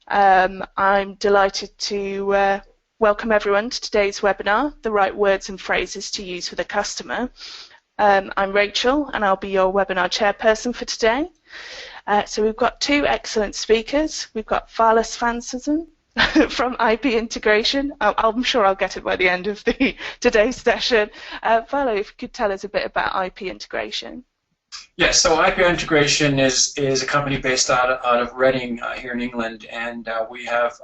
I'm delighted to welcome everyone to today's webinar, The Right Words and Phrases to Use with a Customer. I'm Rachel, and I'll be your webinar chairperson for today. So we've got two excellent speakers. We've got Vala Svanson from IP Integration. I'm sure I'll get it by the end of today's session. Vala, if you could tell us a bit about IP Integration. Yes, so IP Integration is a company based out of Reading here in England, and we have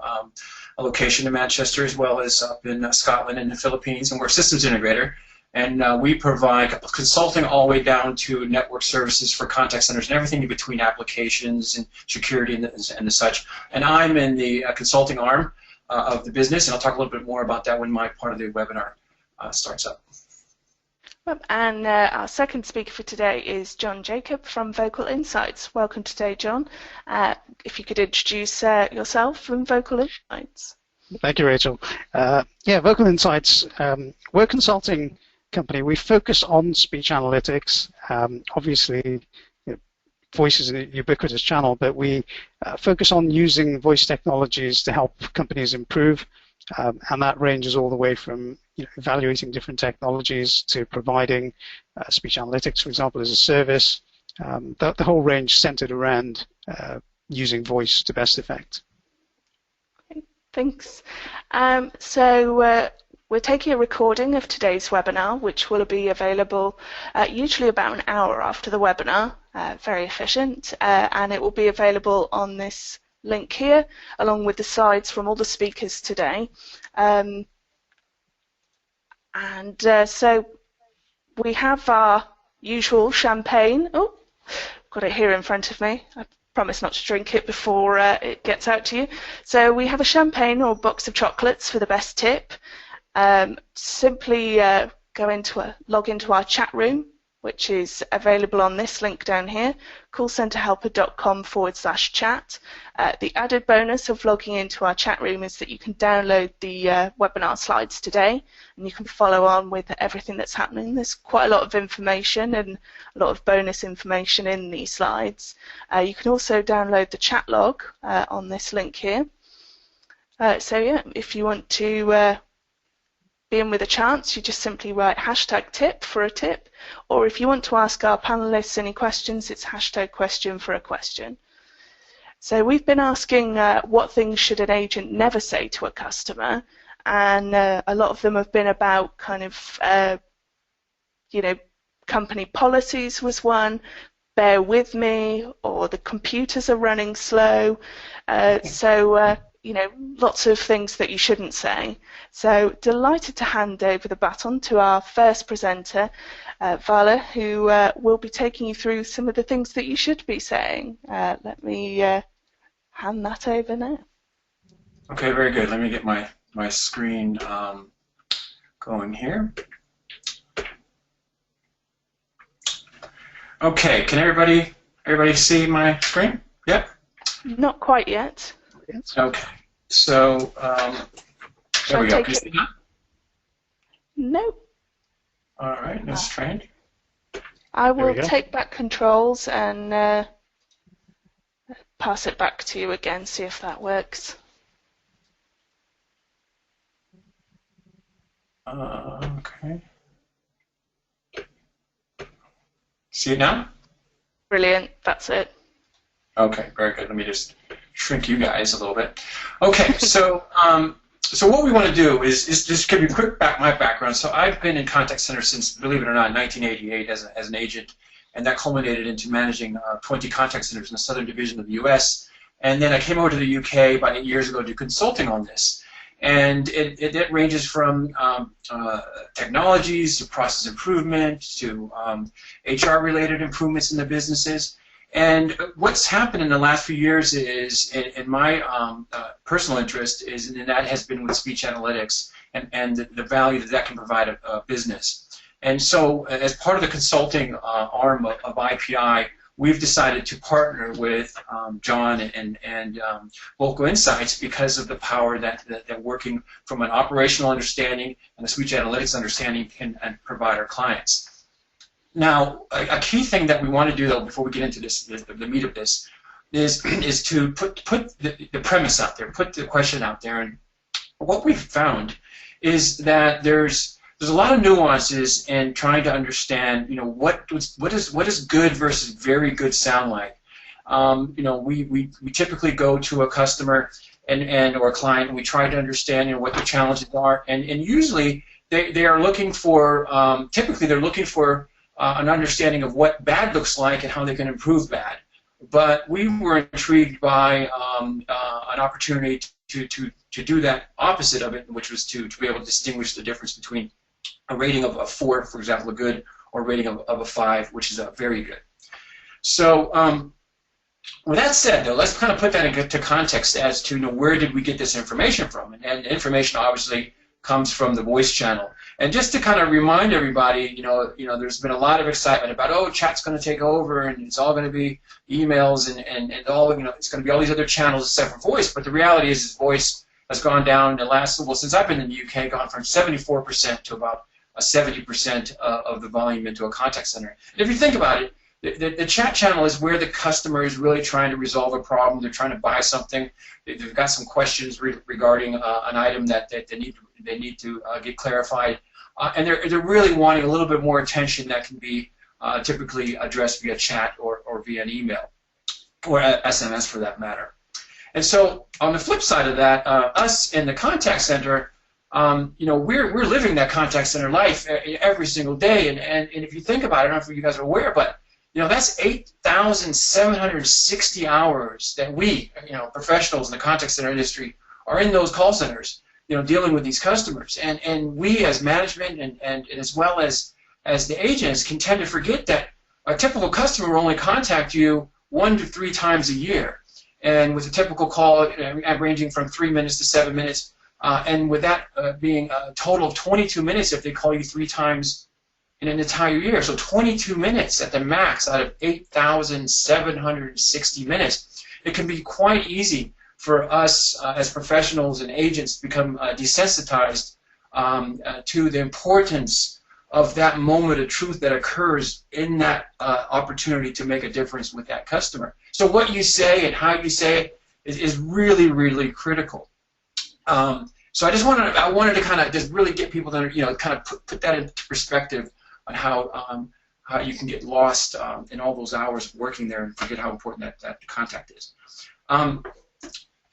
a location in Manchester as well as up in Scotland and the Philippines, and we're a systems integrator. And we provide consulting all the way down to network services for contact centers and everything in between applications and security and the such. And I'm in the consulting arm of the business, and I'll talk a little bit more about that when my part of the webinar starts up. And our second speaker for today is John Jacob from Vocal Insights. Welcome today, John. If you could introduce yourself from Vocal Insights. Thank you, Rachel. Yeah, Vocal Insights, we're a consulting company. We focus on speech analytics. Obviously, voice is a ubiquitous channel, but we focus on using voice technologies to help companies improve, and that ranges all the way from evaluating different technologies to providing speech analytics, for example, as a service. The whole range centered around using voice to best effect. Okay, thanks. So we're taking a recording of today's webinar, which will be available usually about an hour after the webinar, very efficient, and it will be available on this link here, along with the slides from all the speakers today. So we have our usual champagne. Oh, got it here in front of me. I promise not to drink it before it gets out to you. So we have a champagne or box of chocolates for the best tip. Simply log into our chat room, which is available on this link down here, callcenterhelper.com/chat. The added bonus of logging into our chat room is that you can download the webinar slides today, and you can follow on with everything that's happening. There's quite a lot of information and a lot of bonus information in these slides. You can also download the chat log on this link here. So yeah, if you want to be in with a chance, you just simply write #tip for a tip, or if you want to ask our panelists any questions, it's #question for a question. So we've been asking what things should an agent never say to a customer, and a lot of them have been about kind of, company policies was one, bear with me, or the computers are running slow. Lots of things that you shouldn't say. So delighted to hand over the baton to our first presenter, Vala, who will be taking you through some of the things that you should be saying. Let me hand that over now. Okay, very good. Let me get my screen going here. Okay, can everybody see my screen? Yep. Not quite yet. Okay, so there we go. Can you see that? No. All right, let's try it. I will take back controls and pass it back to you again, see if that works. Okay. See it now? Brilliant, that's it. Okay, very good. Let me just shrink you guys a little bit. Okay, so so what we want to do is just give you a quick my background. So I've been in contact center since, believe it or not, 1988 as an agent, and that culminated into managing 20 contact centers in the southern division of the U.S. And then I came over to the UK about 8 years ago to do consulting on this. And it ranges from technologies to process improvement to HR-related improvements in the businesses. And what's happened in the last few years is, in my personal interest, and that has been with speech analytics and the value that can provide a business. And so, as part of the consulting arm of IPI, we've decided to partner with John and Vocal Insights because of the power that working from an operational understanding and a speech analytics understanding can provide our clients. Now, a key thing that we want to do, though, before we get into this, the meat of this, is to put the premise out there, put the question out there, and what we've found is that there's a lot of nuances in trying to understand, what does good versus very good sound like. We typically go to a customer or a client, and we try to understand, what the challenges are, and usually they are looking for, typically they're looking for an understanding of what bad looks like and how they can improve bad. But we were intrigued by an opportunity to do that opposite of it, which was to be able to distinguish the difference between a rating of a 4, for example, a good, or a rating of a 5, which is a very good. So with that said, though, let's kind of put that into context as to where did we get this information from, and information obviously comes from the voice channel. And just to kind of remind everybody, there's been a lot of excitement about, oh, chat's going to take over, and it's all going to be emails, and all, it's going to be all these other channels except for voice. But the reality is voice has gone down since I've been in the UK, gone from 74% to about 70% of the volume into a contact center. And if you think about it, the chat channel is where the customer is really trying to resolve a problem. They're trying to buy something. They've got some questions regarding an item that they need to get clarified, and they're really wanting a little bit more attention that can be typically addressed via chat or via an email, or SMS for that matter. And so on the flip side of that, us in the contact center, we're living that contact center life every single day, and if you think about it, I don't know if you guys are aware, but that's 8,760 hours that we, professionals in the contact center industry, are in those call centers, dealing with these customers. And we as management and as well as the agents can tend to forget that a typical customer will only contact you 1 to 3 times a year. And with a typical call ranging from 3 minutes to 7 minutes, and with that being a total of 22 minutes if they call you 3 times in an entire year. So 22 minutes at the max out of 8,760 minutes. It can be quite easy for us as professionals and agents to become desensitized to the importance of that moment of truth that occurs in that opportunity to make a difference with that customer. So what you say and how you say it is really, really critical. So I wanted to kind of just really get people to kind of put that into perspective on how you can get lost in all those hours of working there and forget how important that contact is.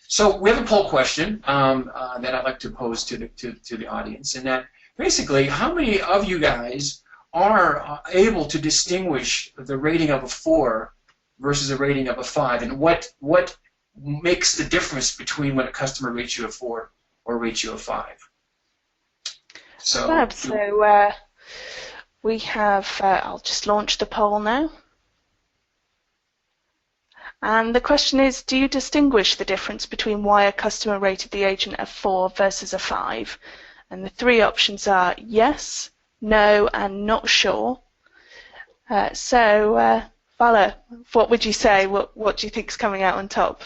So we have a poll question that I'd like to pose to the audience, and that basically, how many of you guys are able to distinguish the rating of a 4 versus a rating of a 5, and what makes the difference between when a customer rates you a 4 or rates you a 5? So, we have, I'll just launch the poll now. And the question is, do you distinguish the difference between why a customer rated the agent a 4 versus a 5? And the 3 options are yes, no, and not sure. Vala, what would you say? What do you think is coming out on top?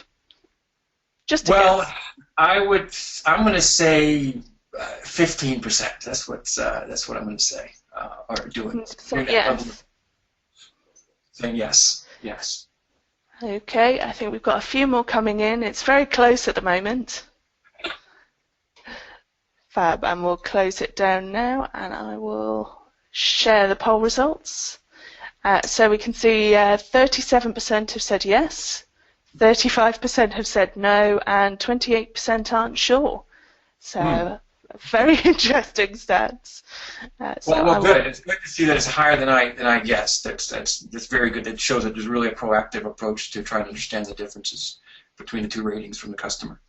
Just a guess. I'm going to say 15%. That's what I'm going to say. Or doing. Yes. Saying yes. Yes. Okay, I think we've got a few more coming in. It's very close at the moment. Fab, and we'll close it down now, and I will share the poll results. So we can see 37% have said yes, 35% have said no, and 28% aren't sure. So very interesting stats. Well, good. It's good to see that it's higher than I guessed. That's very good. It shows that there's really a proactive approach to trying to understand the differences between the 2 ratings from the customer.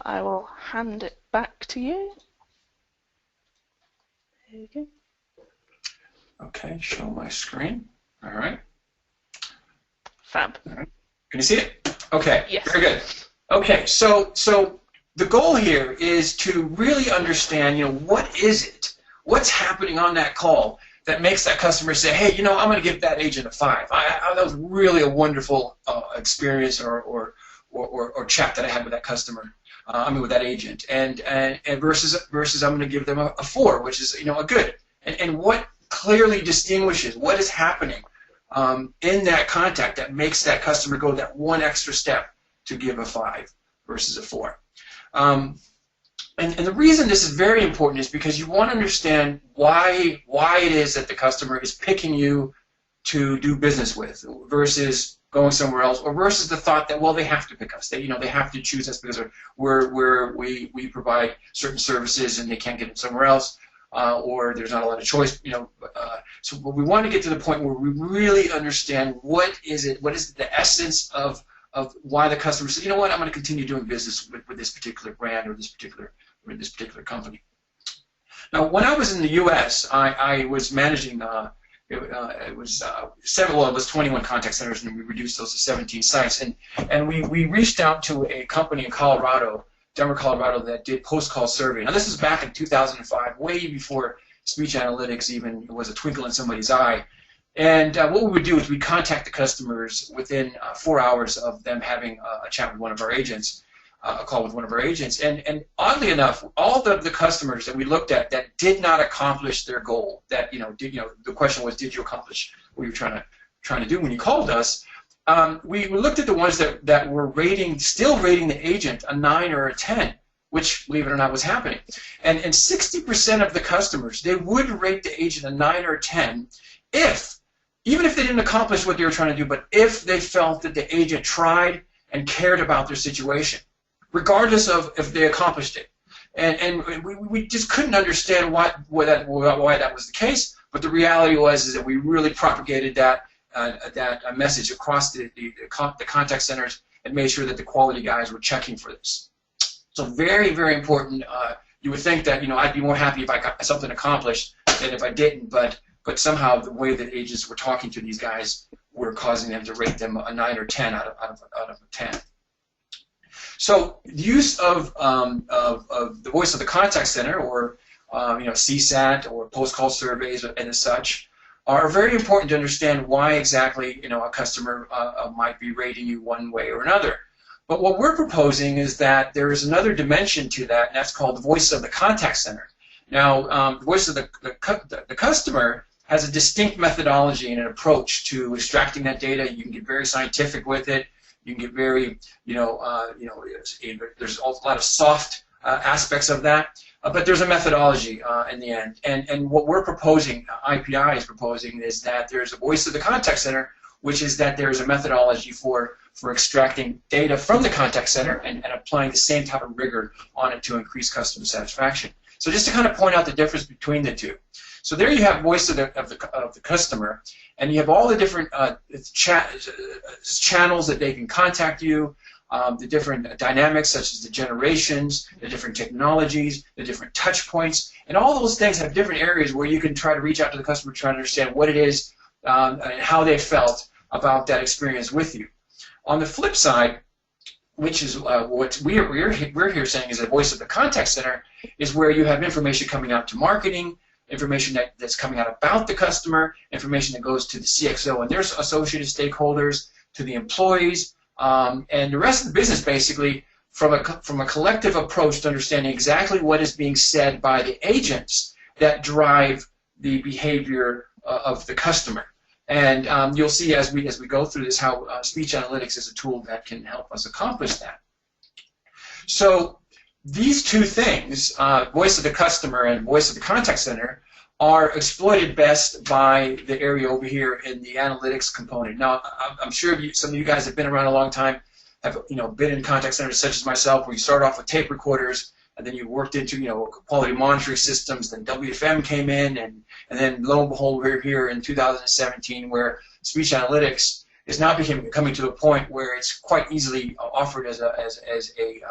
I will hand it back to you. There you go. Okay, show my screen. All right. Fab. All right. Can you see it? Okay. Yes. Very good. Okay, so the goal here is to really understand, what is it? What's happening on that call that makes that customer say, hey, I'm going to give that agent a 5. That was really a wonderful experience or chat that I had with that customer. With that agent, and versus I'm going to give them a 4, which is a good. And what clearly distinguishes what is happening in that contact that makes that customer go that one extra step to give a 5 versus a 4. And the reason this is very important is because you want to understand why it is that the customer is picking you to do business with versus going somewhere else, or versus the thought that, well, they have to pick us. They have to choose us because we provide certain services and they can't get it somewhere else, or there's not a lot of choice. So we want to get to the point where we really understand what is the essence of why the customer says, you know what, I'm going to continue doing business with this particular brand or this particular company. Now, when I was in the U.S., I was managing. It was 21 contact centers, and we reduced those to 17 sites. And we reached out to a company in Colorado, Denver, Colorado, that did post-call survey. Now, this is back in 2005, way before speech analytics even was a twinkle in somebody's eye. And what we would do is we'd contact the customers within 4 hours of them having a chat with one of our agents, a call with one of our agents. And oddly enough, all the customers that we looked at that did not accomplish their goal, that the question was, did you accomplish what you were trying to do when you called us? We looked at the ones that were still rating the agent a 9 or a 10, which, believe it or not, was happening. And 60% of the customers, they would rate the agent a 9 or a 10 even if they didn't accomplish what they were trying to do, but if they felt that the agent tried and cared about their situation, regardless of if they accomplished it. And we just couldn't understand why that was the case, but the reality is that we really propagated that message across the contact centers and made sure that the quality guys were checking for this. So very, very important. You would think that I'd be more happy if I got something accomplished than if I didn't, but somehow the way that agents were talking to these guys were causing them to rate them a 9 or 10 out of a 10. So the use of the voice of the contact center, or CSAT, or post-call surveys and as such, are very important to understand why exactly a customer might be rating you one way or another. But what we're proposing is that there is another dimension to that, and that's called the voice of the contact center. Now, the voice of the customer has a distinct methodology and an approach to extracting that data. You can get very scientific with it. You can get very, there's a lot of soft aspects of that, but there's a methodology in the end. And what we're proposing, IPI is proposing, is that there's a voice of the contact center, which is that there's a methodology for extracting data from the contact center and applying the same type of rigor on it to increase customer satisfaction. So just to kind of point out the difference between the two. So there you have voice of the customer, and you have all the different channels that they can contact you, the different dynamics such as the generations, the different technologies, the different touch points, and all those things have different areas where you can try to reach out to the customer, try to understand what it is and how they felt about that experience with you. On the flip side, which is what we're here saying is the voice of the contact center, is where you have information coming out to marketing, information that's coming out about the customer, information that goes to the CXO and their associated stakeholders, to the employees, and the rest of the business, basically, from a collective approach to understanding exactly what is being said by the agents that drive the behavior of the customer. And you'll see as we go through this how speech analytics is a tool that can help us accomplish that. So these two things, voice of the customer and voice of the contact center, are exploited best by the area over here in the analytics component. Now, I'm sure some of you guys have been around a long time, have been in contact centers such as myself, where you start off with tape recorders, and then you worked into quality monitoring systems. Then WFM came in, and then lo and behold, we're here in 2017, where speech analytics is now coming to a point where it's quite easily offered as a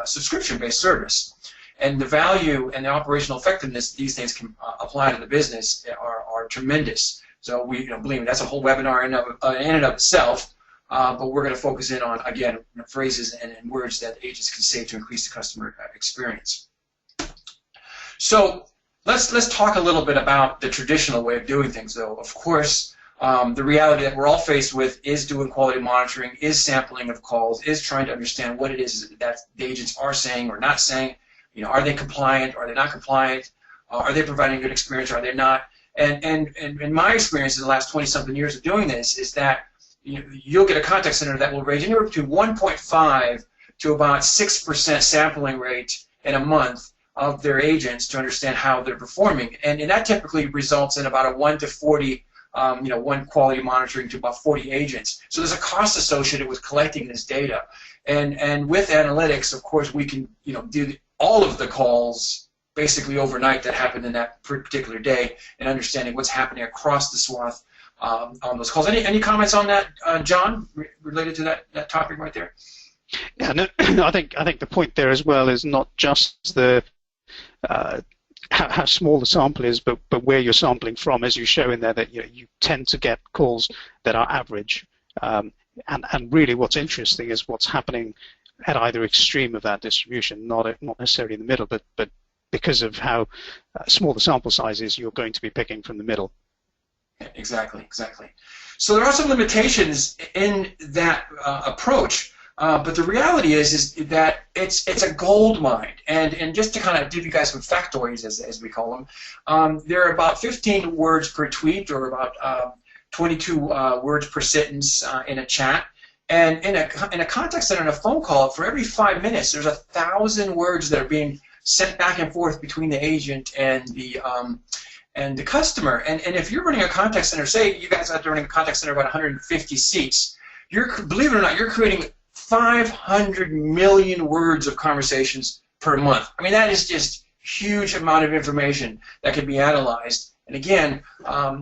subscription-based service. And the value and the operational effectiveness these things can apply to the business are tremendous. So we believe me, that's a whole webinar in and of itself. But we're going to focus in on, again, phrases and words that agents can say to increase the customer experience. So let's talk a little bit about the traditional way of doing things, though. Of course, the reality that we're all faced with is doing quality monitoring, is sampling of calls, is trying to understand what it is that the agents are saying or not saying. Are they compliant? Are they not compliant? Are they providing a good experience? Or are they not? And in my experience in the last 20-something years of doing this is that you'll get a contact center that will range anywhere between 1.5 to about 6% sampling rate in a month of their agents to understand how they're performing. And that typically results in about a 1 to 40, one quality monitoring to about 40 agents. So there's a cost associated with collecting this data. And with analytics, of course, we can do all of the calls basically overnight that happened in that particular day and understanding what's happening across the swath on those calls. Any comments on that, John, related to that topic right there? Yeah, no, I think the point there as well is not just the how small the sample is, but where you're sampling from, as you show in there, that you tend to get calls that are average. And really what's interesting is what's happening at either extreme of that distribution, not necessarily in the middle, but because of how small the sample size is, you're going to be picking from the middle. Exactly. So there are some limitations in that approach, but the reality is that it's a gold mine. And just to kind of give you guys some factoids, as we call them, there are about 15 words per tweet, or about 22 words per sentence in a chat. And in a contact center, in a phone call, for every 5 minutes, there's 1,000 words that are being sent back and forth between the agent and the customer. And if you're running a contact center, say you guys are running a contact center of about 150 seats, believe it or not, you're creating 500 million words of conversations per month. I mean, that is just huge amount of information that can be analyzed. And again,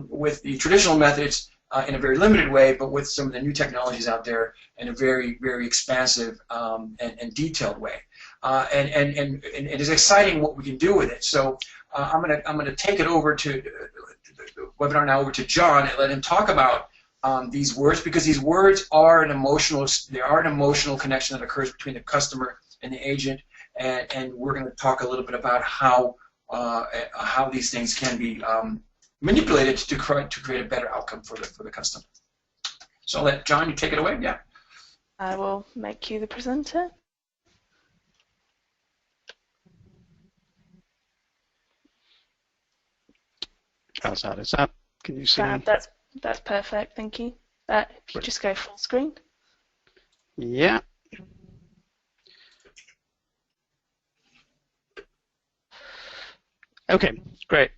with the traditional methods, in a very limited way, but with some of the new technologies out there in a very, very expansive and detailed way. And it is exciting what we can do with it. So I'm gonna take it over to the webinar now over to John and let him talk about these words, because these words are an emotional connection that occurs between the customer and the agent, and we're going to talk a little bit about how these things can be manipulated to create a better outcome for the customer. So I'll let John, you take it away. Yeah. I will make you the presenter. How's that? Is that? Can you see? That's perfect. Thank you. If you just go full screen. Yeah. Okay. Great.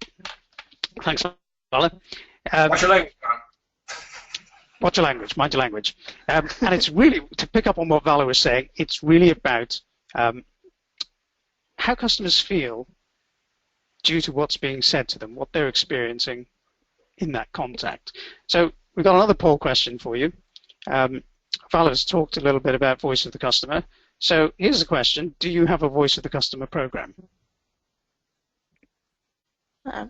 Thanks, Alan. What's your language, John? What's your language? Mind your language. And it's really, to pick up on what Vala was saying, it's really about how customers feel due to what's being said to them, what they're experiencing in that contact. So we've got another poll question for you. Vala's talked a little bit about voice of the customer. So here's the question: do you have a voice of the customer program? I'll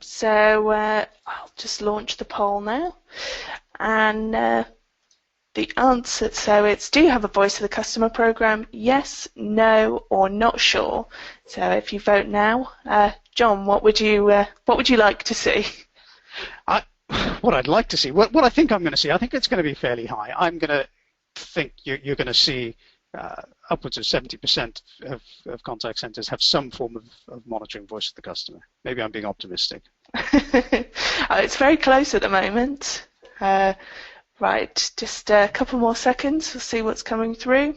just launch the poll now, and the answer, so it's, do you have a voice of the customer program? Yes, no, or not sure. So if you vote now, John, what would you like to see? What I'd like to see, what I think I'm going to see, I think it's going to be fairly high. I'm going to think you're going to see upwards of 70% of contact centers have some form of monitoring voice of the customer. Maybe I'm being optimistic. It's very close at the moment. Right, just a couple more seconds. We'll see what's coming through.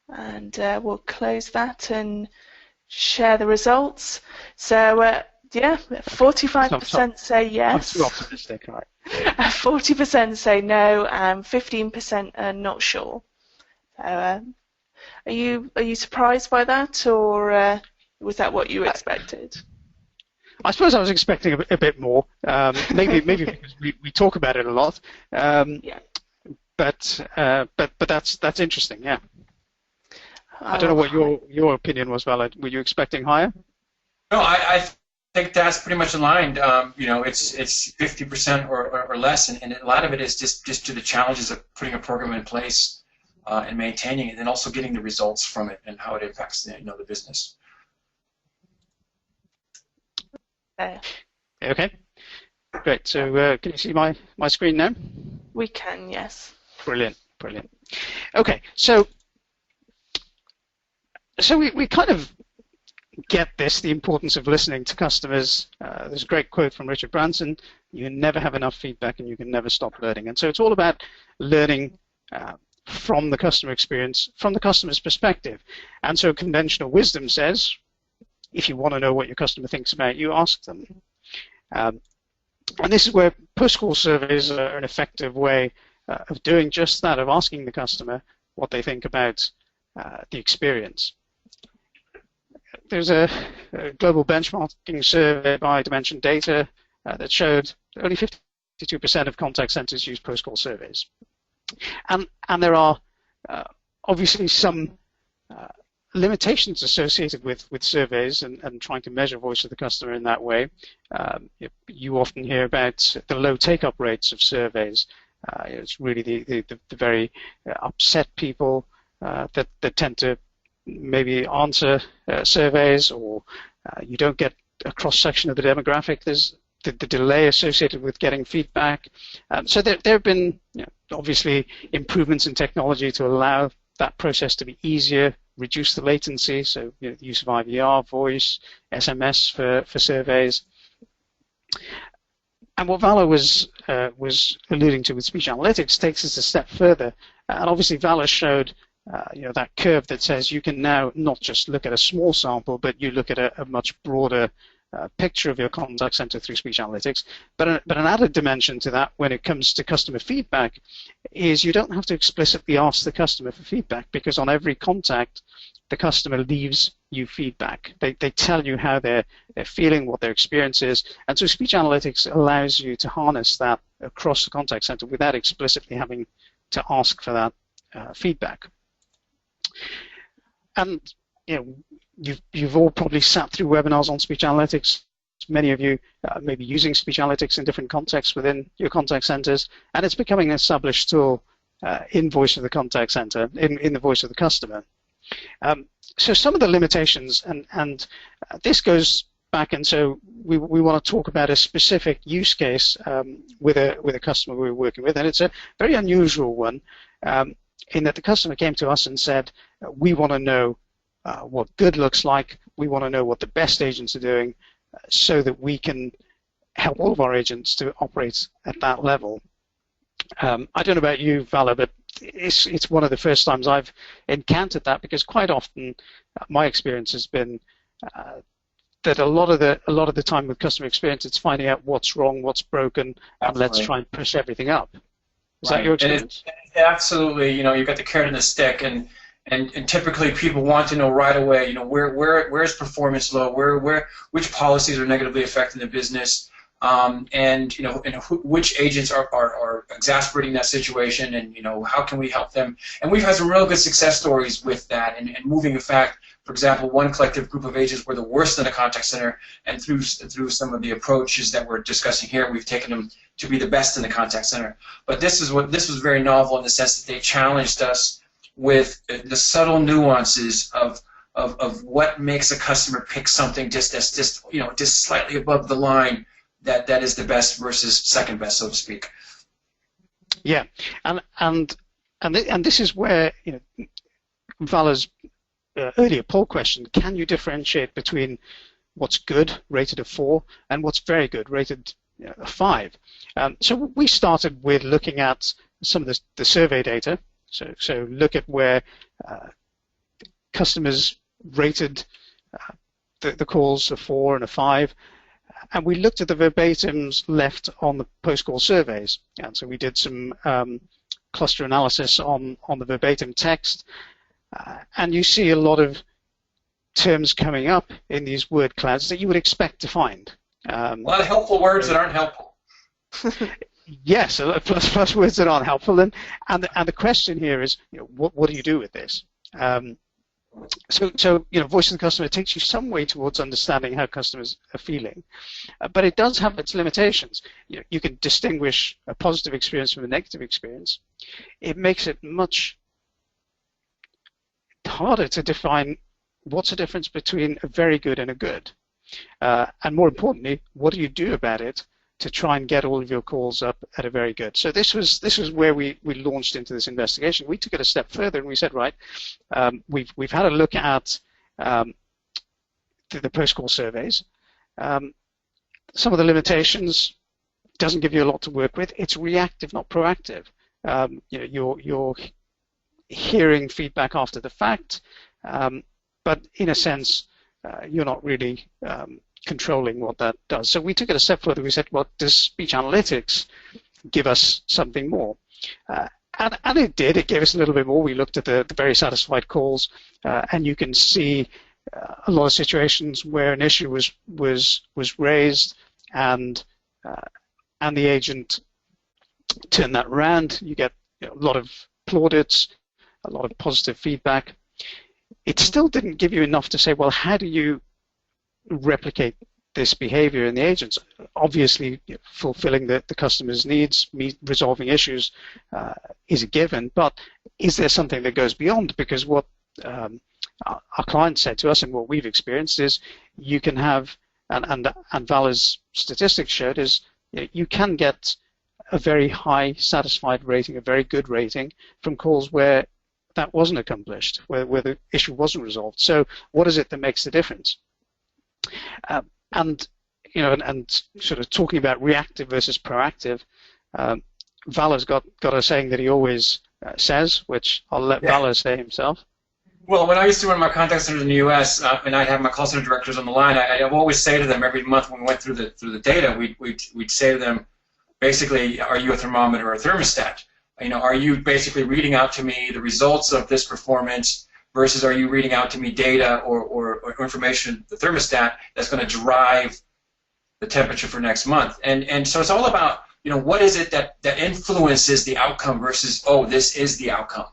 And we'll close that and share the results. So, yeah, 45% say yes. I'm too optimistic, right? 40% say no, and 15% are not sure. So, are you surprised by that, or was that what you expected? I suppose I was expecting a bit more. Maybe because we talk about it a lot. Yeah. But that's interesting. Yeah. I don't know what your opinion was, Vala. Were you expecting higher? No, I think that's pretty much aligned. It's 50% or less, and a lot of it is just to the challenges of putting a program in place and maintaining it, and also getting the results from it and how it impacts the business. Okay, great. So can you see my screen now? We can, yes. Brilliant. Okay, so we kind of get this, the importance of listening to customers. There's a great quote from Richard Branson: "You never have enough feedback, and you can never stop learning." And so it's all about learning from the customer experience, from the customer's perspective. And so conventional wisdom says, if you want to know what your customer thinks about you, ask them. And this is where post-call surveys are an effective way of doing just that, of asking the customer what they think about the experience. There's a global benchmarking survey by Dimension Data that showed only 52% of contact centers use post-call surveys. And there are obviously some limitations associated with surveys and trying to measure voice of the customer in that way. You often hear about the low take-up rates of surveys. It's really the very upset people that tend to maybe answer surveys, or you don't get a cross-section of the demographic. There's the delay associated with getting feedback. So there have been obviously improvements in technology to allow that process to be easier, reduce the latency, so the use of IVR, voice, SMS for surveys. And what Valor was alluding to with speech analytics takes us a step further. And obviously Valor showed that curve that says you can now not just look at a small sample, but you look at a much broader picture of your contact center through speech analytics. But an added dimension to that when it comes to customer feedback is you don't have to explicitly ask the customer for feedback, because on every contact, the customer leaves you feedback. They tell you how they're feeling, what their experience is. And so speech analytics allows you to harness that across the contact center without explicitly having to ask for that feedback. And you've all probably sat through webinars on speech analytics. Many of you may be using speech analytics in different contexts within your contact centers, and it's becoming an established tool in voice of the contact center, in the voice of the customer. So some of the limitations, and this goes back, and so we want to talk about a specific use case with a customer we were working with, and it's a very unusual one in that the customer came to us and said, we want to know what good looks like. We want to know what the best agents are doing so that we can help all of our agents to operate at that level. I don't know about you, Vala, but it's one of the first times I've encountered that, because quite often my experience has been that a lot of the time with customer experience, it's finding out what's wrong, what's broken, and let's try and push everything up. Is that your experience? Absolutely. You've got the carrot and the stick, and typically people want to know right away, where's performance low, which policies are negatively affecting the business, and which agents are exasperating that situation, and how can we help them? And we've had some real good success stories with that, and moving. In fact, for example, one collective group of agents were the worst in the contact center, and through some of the approaches that we're discussing here, we've taken them to be the best in the contact center. But this was very novel in the sense that they challenged us with the subtle nuances of what makes a customer pick something just slightly above the line that is the best versus second best, so to speak. Yeah, and this is where Vala's earlier poll question: can you differentiate between what's good, rated a 4, and what's very good, rated a 5? So we started with looking at some of the survey data. So look at where customers rated the calls a 4 and a 5, and we looked at the verbatims left on the post-call surveys. And so we did some cluster analysis on the verbatim text, and you see a lot of terms coming up in these word clouds that you would expect to find. A lot of helpful words that aren't helpful. Yes, plus words that aren't helpful, and the question here is, what do you do with this? So voice of the customer takes you some way towards understanding how customers are feeling, but it does have its limitations. You can distinguish a positive experience from a negative experience. It makes it much harder to define what's the difference between a very good and a good, and more importantly, what do you do about it to try and get all of your calls up at a very good. So this was where we launched into this investigation. We took it a step further and we said, right, we've had a look at the post-call surveys. Some of the limitations, doesn't give you a lot to work with. It's reactive, not proactive. You're hearing feedback after the fact, but in a sense, you're not really controlling what that does. So we took it a step further. We said, well, does speech analytics give us something more? And it did. It gave us a little bit more. We looked at the very satisfied calls, and you can see a lot of situations where an issue was raised, and the agent turned that around. You get a lot of plaudits, a lot of positive feedback. It still didn't give you enough to say, well, how do you replicate this behavior in the agents? Obviously, fulfilling the customer's needs, resolving issues is a given, but is there something that goes beyond? Because what our clients said to us and what we've experienced is you can have, and Valor's statistics showed, is you can get a very high satisfied rating, a very good rating from calls where that wasn't accomplished, where the issue wasn't resolved. So what is it that makes the difference? And sort of talking about reactive versus proactive, Valor's got a saying that he always says, which I'll let Valor say himself. Well, when I used to run my contact centers in the U.S. And I'd have my call center directors on the line, I'd always say to them every month when we went through the data, we'd say to them, basically, are you a thermometer or a thermostat? Are you basically reading out to me the results of this performance versus are you reading out to me data or information, the thermostat, that's going to drive the temperature for next month? And so it's all about, what is it that influences the outcome versus, oh, this is the outcome.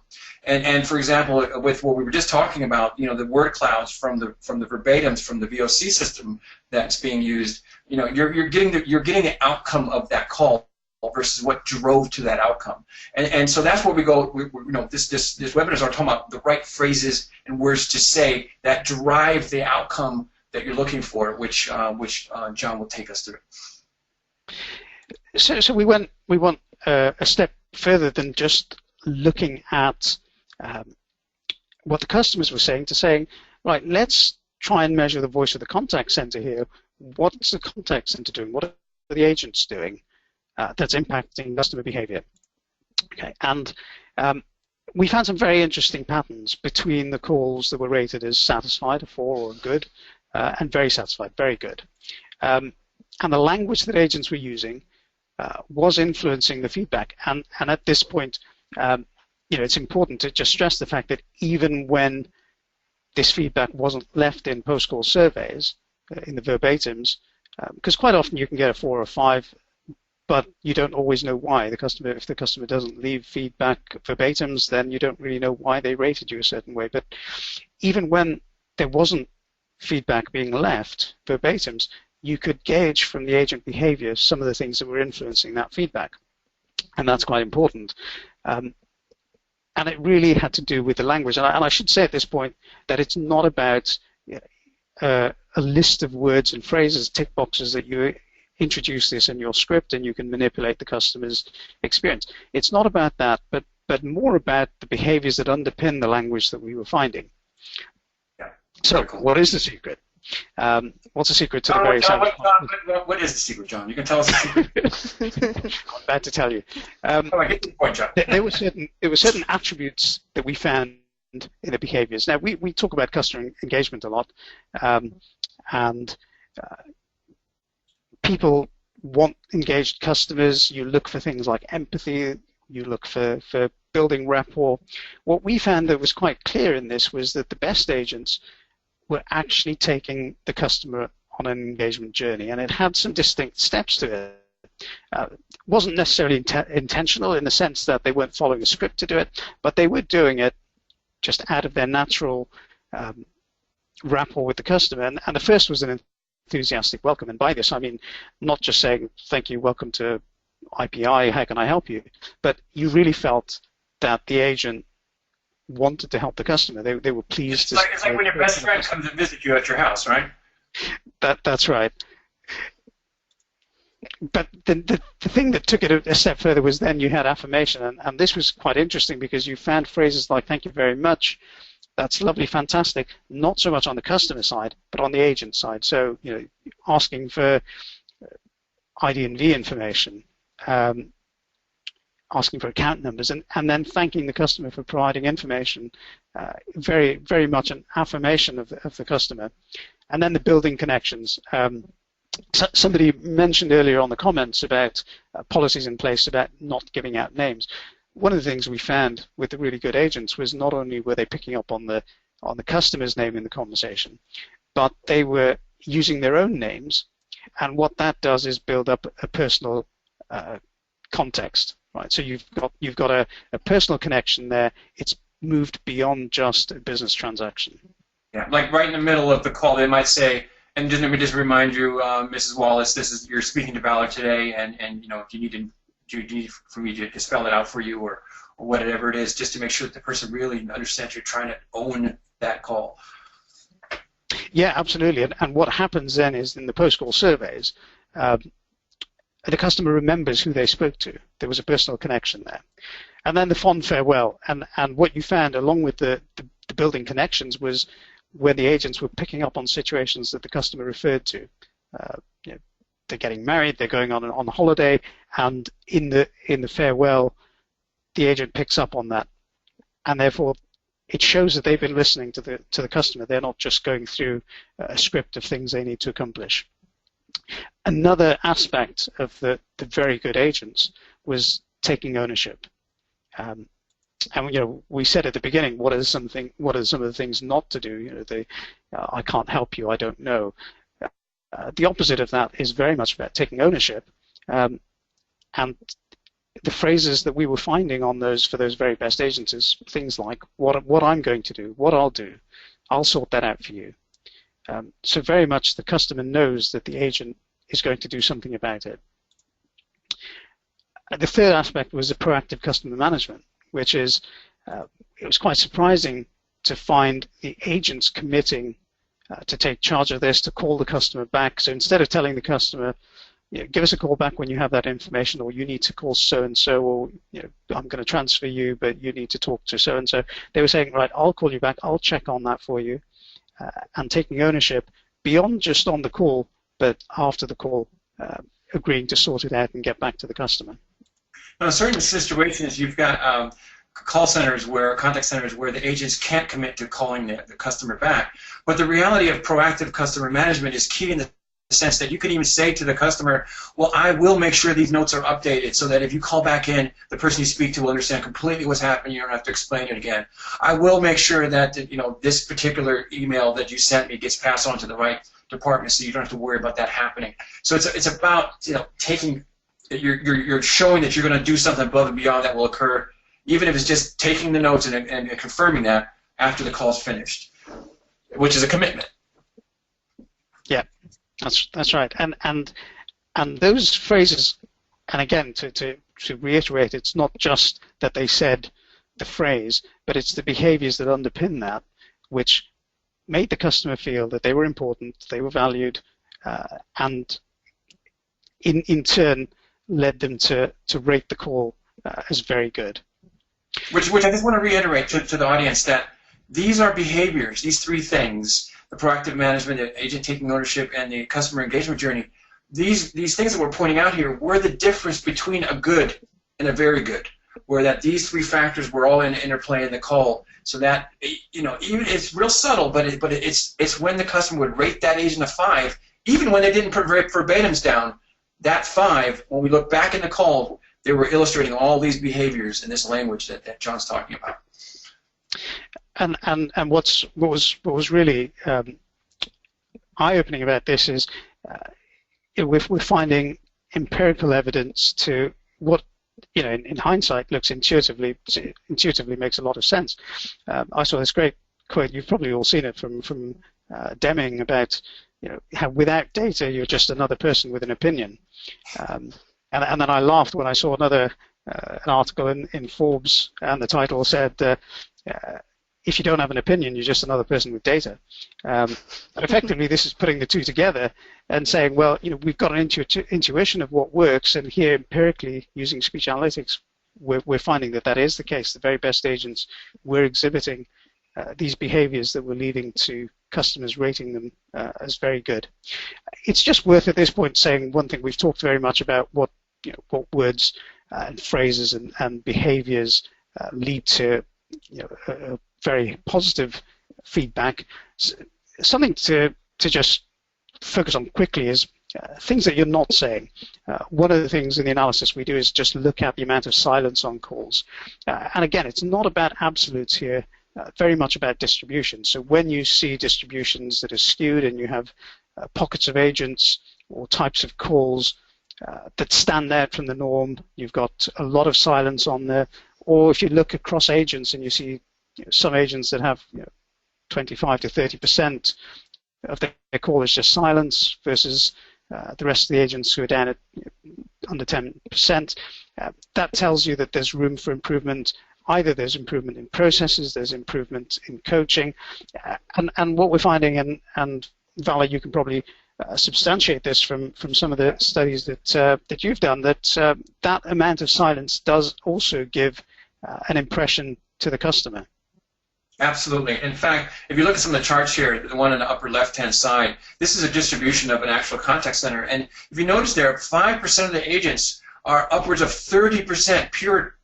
And for example, with what we were just talking about, the word clouds from the verbatims from the VOC system that's being used, you're getting the outcome of that call versus what drove to that outcome. And so that's where we go. This webinar is talking about the right phrases and words to say that drive the outcome that you're looking for, which John will take us through. So we went a step further than just looking at what the customers were saying to saying, right, let's try and measure the voice of the contact center here. What's the contact center doing? What are the agents doing that's impacting customer behavior? Okay, and we found some very interesting patterns between the calls that were rated as satisfied, a 4 or good, and very satisfied, very good. And the language that agents were using was influencing the feedback. And at this point, it's important to just stress the fact that even when this feedback wasn't left in post-call surveys, in the verbatims, because quite often you can get a 4 or 5, but you don't always know why. If the customer doesn't leave feedback verbatims, then you don't really know why they rated you a certain way. But even when there wasn't feedback being left verbatims, you could gauge from the agent behavior some of the things that were influencing that feedback, and that's quite important. And it really had to do with the language. And I should say at this point that it's not about a list of words and phrases, tick boxes that you introduce this in your script and you can manipulate the customer's experience. It's not about that, but more about the behaviors that underpin the language that we were finding. Yeah. So Cool. What is the secret? What's the secret to the very what is the secret, John? You can tell us the secret. I'm about to tell you. I get the point, John. There were certain attributes that we found in the behaviors. Now, we talk about customer engagement a lot, and people want engaged customers. You look for things like empathy. You look for building rapport. What we found that was quite clear in this was that the best agents were actually taking the customer on an engagement journey, and it had some distinct steps to it. It wasn't necessarily intentional in the sense that they weren't following a script to do it, but they were doing it just out of their natural rapport with the customer. And the first was an enthusiastic welcome, and by this I mean not just saying, thank you, welcome to IPI, how can I help you? But you really felt that the agent wanted to help the customer. They were pleased. It's like when your best friend comes to visit you at your house, right? That's right. But the thing that took it a step further was then you had affirmation, and this was quite interesting because you found phrases like "thank you very much," That's lovely, fantastic. Not so much on the customer side, but on the agent side. So, asking for ID and V information, asking for account numbers, and then thanking the customer for providing information, very, very much an affirmation of the customer. And then the building connections. Somebody mentioned earlier on the comments about policies in place about not giving out names. One of the things we found with the really good agents was not only were they picking up on the customer's name in the conversation, but they were using their own names, and what that does is build up a personal context, right? So you've got a personal connection there. It's moved beyond just a business transaction. Yeah, like right in the middle of the call, they might say, and let me just remind you, Mrs. Wallace, you're speaking to Ballard today, and if you need for me to spell it out for you or whatever it is, just to make sure that the person really understands you're trying to own that call. Yeah, absolutely. And what happens then is in the post-call surveys, the customer remembers who they spoke to. There was a personal connection there. And then the fond farewell. And what you found along with the building connections was where the agents were picking up on situations that the customer referred to. They're getting married, they're going on a holiday, and in the farewell, the agent picks up on that, and therefore it shows that they've been listening to the customer. They're not just going through a script of things they need to accomplish. Another aspect of the very good agents was taking ownership. And we said at the beginning, what are some of the things not to do? I can't help you, I don't know. The opposite of that is very much about taking ownership, and the phrases that we were finding for those very best agents is things like what I'm going to do, what I'll do, I'll sort that out for you. So very much the customer knows that the agent is going to do something about it. The third aspect was the proactive customer management, which is it was quite surprising to find the agents committing to take charge of this, to call the customer back. So instead of telling the customer, give us a call back when you have that information, or you need to call so-and-so, or I'm going to transfer you, but you need to talk to so-and-so, they were saying, right, I'll call you back, I'll check on that for you, and taking ownership beyond just on the call, but after the call, agreeing to sort it out and get back to the customer. Now, in certain situations, you've got contact centers where the agents can't commit to calling the customer back. But the reality of proactive customer management is key in the sense that you could even say to the customer, well, I will make sure these notes are updated so that if you call back in, the person you speak to will understand completely what's happening. You don't have to explain it again. I will make sure that this particular email that you sent me gets passed on to the right department, so you don't have to worry about that happening. So it's about taking, you're showing that you're going to do something above and beyond that will occur, even if it's just taking the notes and confirming that after the call's finished, which is a commitment. Yeah, that's right. And those phrases, and again, to reiterate, it's not just that they said the phrase, but it's the behaviors that underpin that, which made the customer feel that they were important, they were valued, and in turn led them to rate the call as very good. Which I just want to reiterate to the audience that these are behaviors, these three things, the proactive management, the agent taking ownership, and the customer engagement journey, these things that we're pointing out here were the difference between a good and a very good, where that these three factors were all in interplay in the call, so that even it's real subtle, but it's when the customer would rate that agent a 5, even when they didn't put verbatims down, that 5, when we look back in the call, they were illustrating all these behaviors in this language that John's talking about. And what was really eye-opening about this is we're finding empirical evidence to what in hindsight looks intuitively makes a lot of sense. I saw this great quote. You've probably all seen it from Deming about how without data you're just another person with an opinion. And then I laughed when I saw an article in Forbes, and the title said, if you don't have an opinion, you're just another person with data. And effectively, this is putting the two together and saying, well, we've got an intuition of what works, and here empirically, using speech analytics, we're finding that is the case. The very best agents were exhibiting these behaviors that were leading to customers rating them as very good. It's just worth at this point saying one thing. We've talked very much about what words and phrases and behaviors lead to a very positive feedback. Something to just focus on quickly is things that you're not saying. One of the things in the analysis we do is just look at the amount of silence on calls. And again, it's not about absolutes here, very much about distribution. So when you see distributions that are skewed and you have pockets of agents or types of calls that stand out from the norm, you've got a lot of silence on there. Or if you look across agents and you see some agents that have 25 to 30% of their call is just silence versus the rest of the agents who are down at under 10%, that tells you that there's room for improvement. Either there's improvement in processes, there's improvement in coaching, and what we're finding, and Vala, you can probably substantiate this from some of the studies that you've done, that that amount of silence does also give an impression to the customer. Absolutely. In fact, if you look at some of the charts here, the one on the upper left-hand side, this is a distribution of an actual contact center. And if you notice there, 5% of the agents are upwards of 30% pure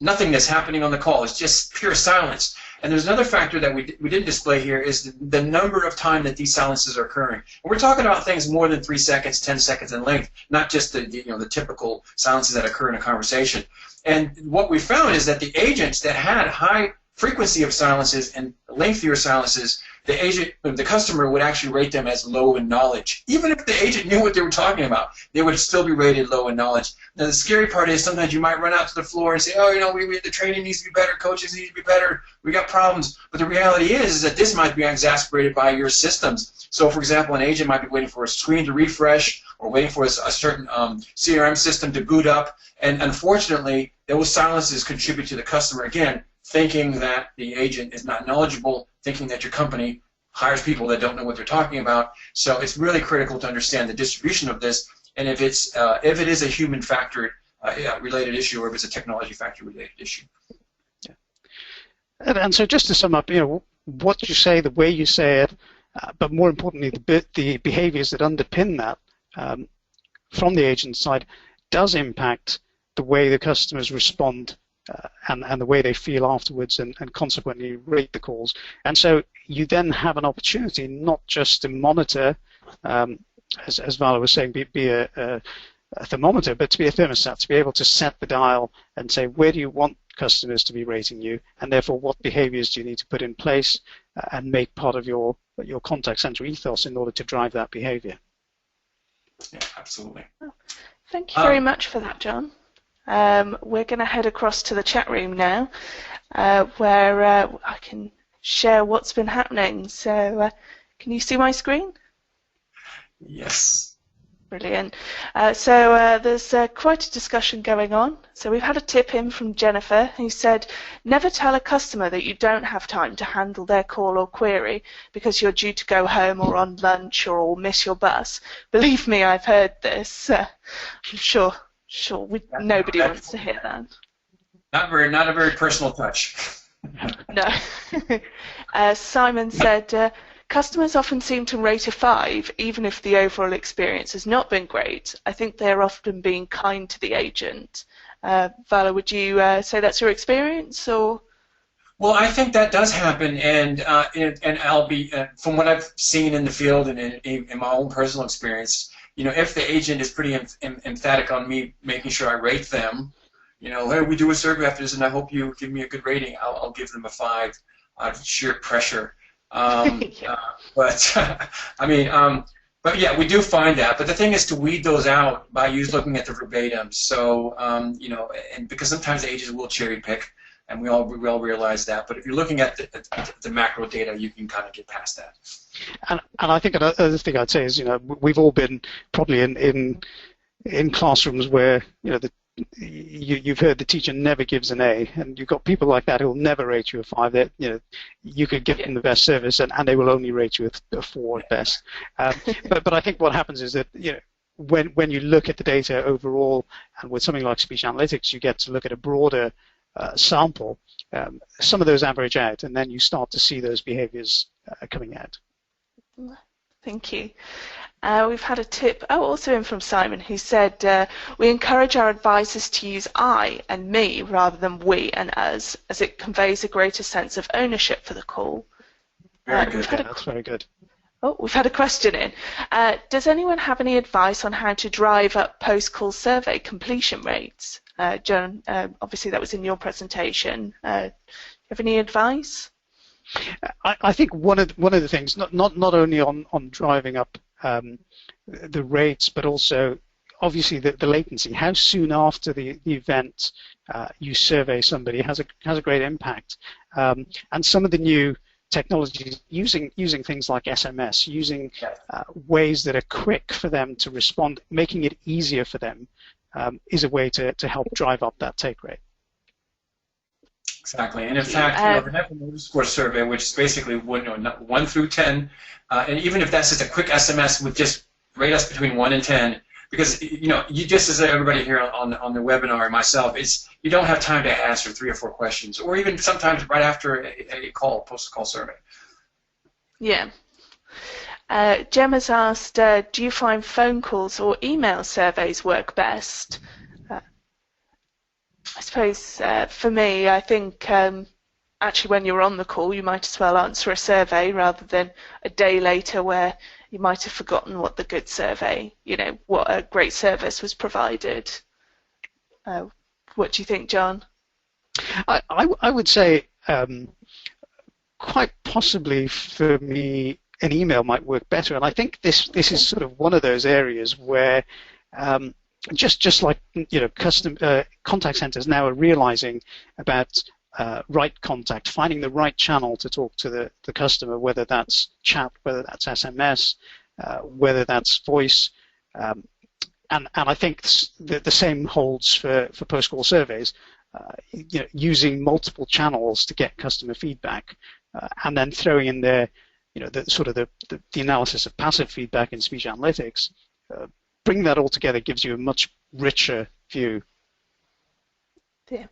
nothingness happening on the call. It's just pure silence. And there's another factor that we didn't display here is the number of time that these silences are occurring. And we're talking about things more than 3 seconds, 10 seconds in length, not just the typical silences that occur in a conversation. And what we found is that the agents that had high frequency of silences and lengthier silences, the customer would actually rate them as low in knowledge. Even if the agent knew what they were talking about, they would still be rated low in knowledge. Now the scary part is sometimes you might run out to the floor and say, oh, the training needs to be better, coaches need to be better, we got problems. But the reality is that this might be exacerbated by your systems. So for example, an agent might be waiting for a screen to refresh or waiting for a certain CRM system to boot up. And unfortunately, those silences contribute to the customer, again, thinking that the agent is not knowledgeable, thinking that your company hires people that don't know what they're talking about. So it's really critical to understand the distribution of this, and if it is a human factor related issue, or if it's a technology factor related issue. Yeah. And so just to sum up, what you say, the way you say it, but more importantly, the behaviors that underpin that from the agent side does impact the way the customers respond and the way they feel afterwards, and consequently rate the calls. And so you then have an opportunity not just to monitor, as Vala was saying, be a thermometer, but to be a thermostat, to be able to set the dial and say, where do you want customers to be rating you, and therefore what behaviors do you need to put in place and make part of your contact center ethos in order to drive that behavior. Yeah, absolutely. Thank you very much for that, John. We're going to head across to the chat room now, where I can share what's been happening. So can you see my screen? Yes. Brilliant. So there's quite a discussion going on. So we've had a tip in from Jennifer, who said, never tell a customer that you don't have time to handle their call or query because you're due to go home or on lunch or miss your bus. Believe me, I've heard this. I'm sure nobody wants to hear that. Not a very personal touch. No. Simon said, customers often seem to rate a 5, even if the overall experience has not been great. I think they're often being kind to the agent. Vala, would you say that's your experience, or? Well, I think that does happen, and I'll be from what I've seen in the field and in my own personal experience. If the agent is pretty emphatic on me making sure I rate them, hey, we do a survey after this, and I hope you give me a good rating. I'll give them a 5 out of sheer pressure. But but yeah, we do find that. But the thing is to weed those out by looking at the verbatims. So and because sometimes the agents will cherry pick, and we all realize that. But if you're looking at the macro data, you can kind of get past that. And I think another thing I'd say is, we've all been probably in classrooms where you've heard the teacher never gives an A, and you've got people like that who'll never rate you a 5. That you could give them the best service, and they will only rate you a 4 at best. But I think what happens is that when you look at the data overall, and with something like speech analytics, you get to look at a broader sample, some of those average out, and then you start to see those behaviors coming out. Thank you. We've had a tip, also in from Simon, who said, we encourage our advisors to use I and me rather than we and us, as it conveys a greater sense of ownership for the call. Very good. That's very good. Oh, we've had a question in. Does anyone have any advice on how to drive up post-call survey completion rates? John, obviously that was in your presentation. Do you have any advice? I think one of the things, not only on driving up the rates, but also obviously the latency. How soon after the event you survey somebody has a great impact. And some of the new technologies using things like SMS, using ways that are quick for them to respond, making it easier for them, is a way to help drive up that take rate. Exactly, and in fact, the Net Promoter Score survey, which is basically 1 through 10, and even if that's just a quick SMS, would just rate us between 1 and 10, because you just as everybody here on the webinar and myself, you don't have time to answer 3 or 4 questions, or even sometimes right after a post-call survey. Yeah. Gemma's asked, do you find phone calls or email surveys work best? I suppose for me, I think actually when you're on the call, you might as well answer a survey rather than a day later where you might have forgotten what the good survey, what a great service was provided. What do you think, John? I would say quite possibly for me an email might work better, and I think this is sort of one of those areas where just like contact centers now are realizing about right contact, finding the right channel to talk to the customer, whether that's chat, whether that's SMS, whether that's voice, and I think the same holds for post-call surveys. Using multiple channels to get customer feedback, and then throwing in there, the analysis of passive feedback in speech analytics. Bring that all together gives you a much richer view. Yeah.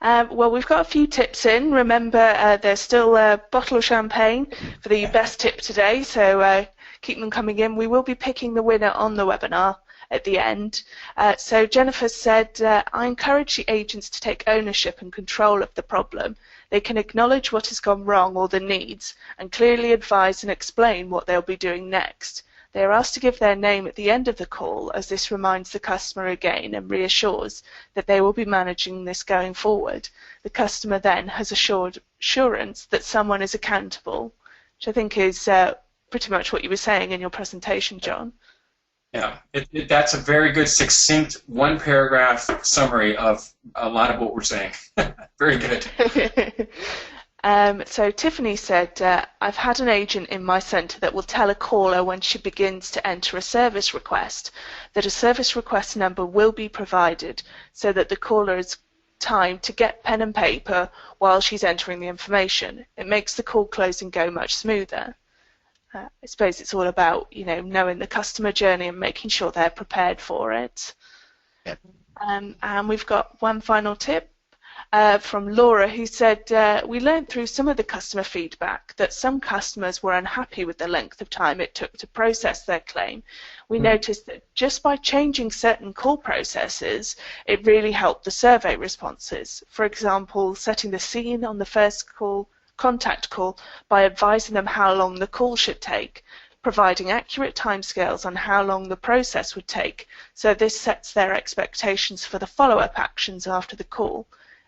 Well, we've got a few tips in. Remember, there's still a bottle of champagne for the best tip today, so keep them coming in. We will be picking the winner on the webinar at the end. So Jennifer said, I encourage the agents to take ownership and control of the problem. They can acknowledge what has gone wrong or the needs and clearly advise and explain what they'll be doing next. They are asked to give their name at the end of the call, as this reminds the customer again and reassures that they will be managing this going forward. The customer then has assurance that someone is accountable, which I think is pretty much what you were saying in your presentation, John. Yeah, that's a very good, succinct, one-paragraph summary of a lot of what we're saying. Very good. So Tiffany said, I've had an agent in my centre that will tell a caller when she begins to enter a service request that a service request number will be provided so that the caller has time to get pen and paper while she's entering the information. It makes the call closing go much smoother. I suppose it's all about, knowing the customer journey and making sure they're prepared for it. Yep. And we've got one final tip. From Laura, who said, we learned through some of the customer feedback that some customers were unhappy with the length of time it took to process their claim. We noticed that just by changing certain call processes, it really helped the survey responses. For example, setting the scene on the first contact call by advising them how long the call should take, providing accurate timescales on how long the process would take, so this sets their expectations for the follow-up actions after the call.